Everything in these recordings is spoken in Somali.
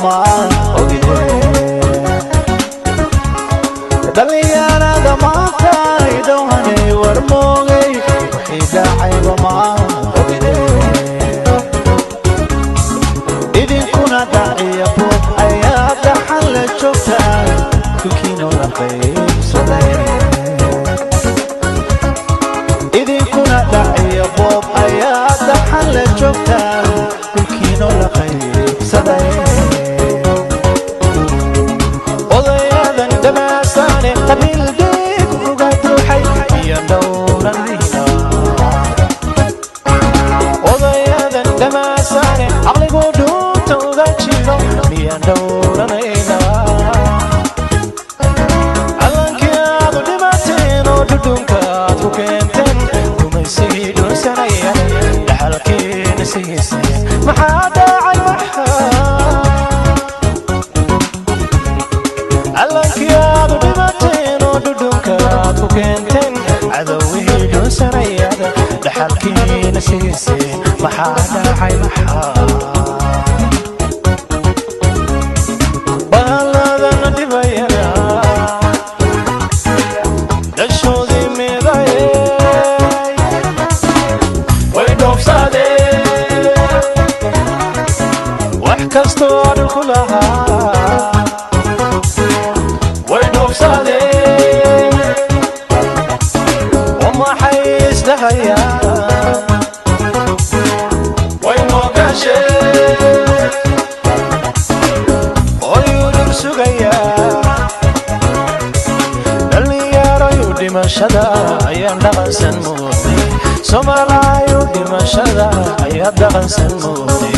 ma ogide dhalinyarada maanta idowhanay war moogay wixii dhacayba ma ogide idinkuna dhaciya buuq ayaa dhaxan la joogtaa kulkiinoo la qaybsaday idinkuna dhaciya buuq ayaa dhaxan la joogtaa kulkiinoo la qaybsaday odayadan dhamaasaane qabiil deeg uga duuxay iyo dhowranayna odayadan dhamaasaane caqligu dhuunta uga jiro iyo dhowranayna calankii aadu dhimateen oo dhudhunkaad ku keenteen gumaysigii dhunsanaya dhaxalkiina sigiisay maxaa dhacay calankii aadu dhimateen oo dhudhunkaad ku keenteen cadowihii dhunsanayada dhaxalkiina sigiisay maxaa dhacay bahaladana dhibayana dhashoodii midayey way dhoofsadeen wax kastoo dhulku lahaa way dhoofsadeen wamaxay isdhahayaan way moogasheen oyudhul sugayaa dhallinyarayu dhimashada ayaan dhaqansan mooday Soomaaliyu dhimashada ayaa dhaqansan mooday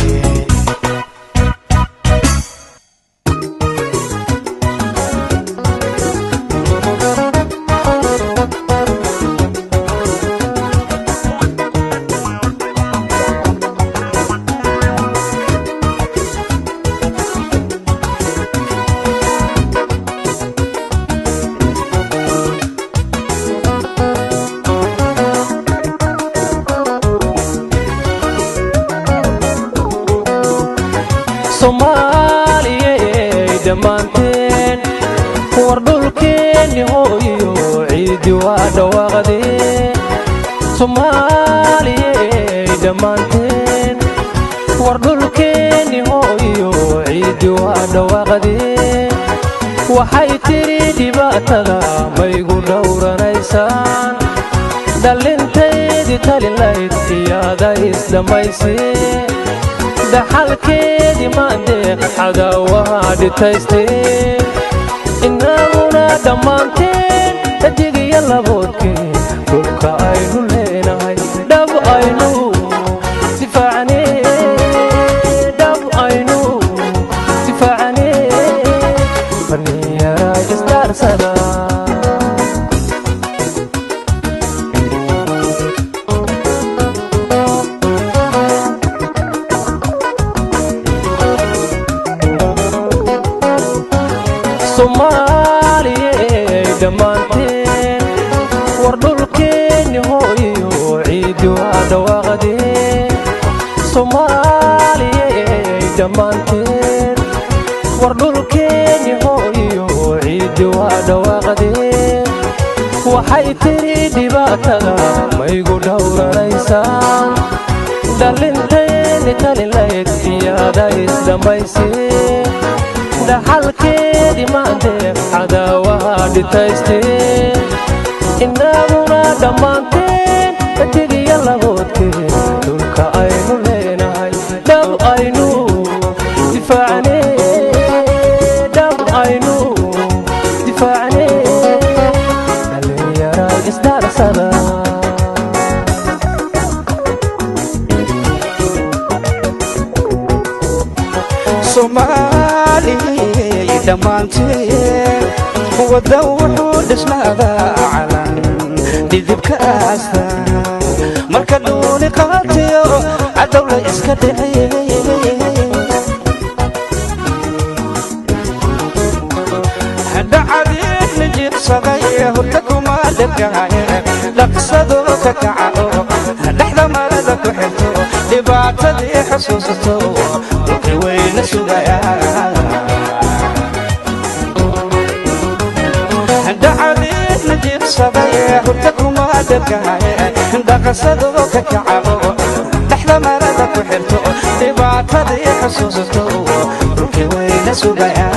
Soomaaliyey dhammaanteen war dhulkeeni hooyo ciidi waa dhawaaqdeen Soomaaliyey dhammaanteen war dhulkeeni hooyo ciidi waa dhawaaqdeen waxay tiri dhibaatada maygu dhowranaysaan dhalinteedii talilayd iyada isdhammayseen dhaxalkeedii maandeeq cadaawaha dhitaysteen innaguna dhammaanteen dhajigiyo laboodkeen dhulka aynu leenahay dhab aynu difaacnee dhab aynu difaacnee dhalinyara isdaarsada Soomaaliyey dhammaanteen war dhulkeeni hooyo ciidi waa dhawaaqdeen Soomaaliyey dhammaanteen war dhulkeeni hooyo ciidi waa dhawaaqdeen waxay tiri dhibaatada maygu dhowranaysaan dhalinteeni talilayd iyada isdhammayseen dhaxalkeedii maandeeq cadaawaha dhitaysteen innaguna dhammaanteen dhajigiyo laboodkeen dhulka aynu leenahay dhab aynu difaacnee dhab aynu difaacnee dhalinyara isdaarsada Soomaaliyey dhammaanteen wadda wuxuu dhisnaadaa calan dhidibka aasta marka duuni qaatiyo cadowla iska dhiciyey dhacadiid nijibsaday hurda kuma dhibkahaye dhaqsadoo ka kaco dhexda marada ku xirto dhibaatadii xasuusato dhulki weyna sugaya صبايا هرتكم أدركها دقصدو ككعبو لحظة مرضك وحرتو تبعت هذه حسوسته روحي وين سبايا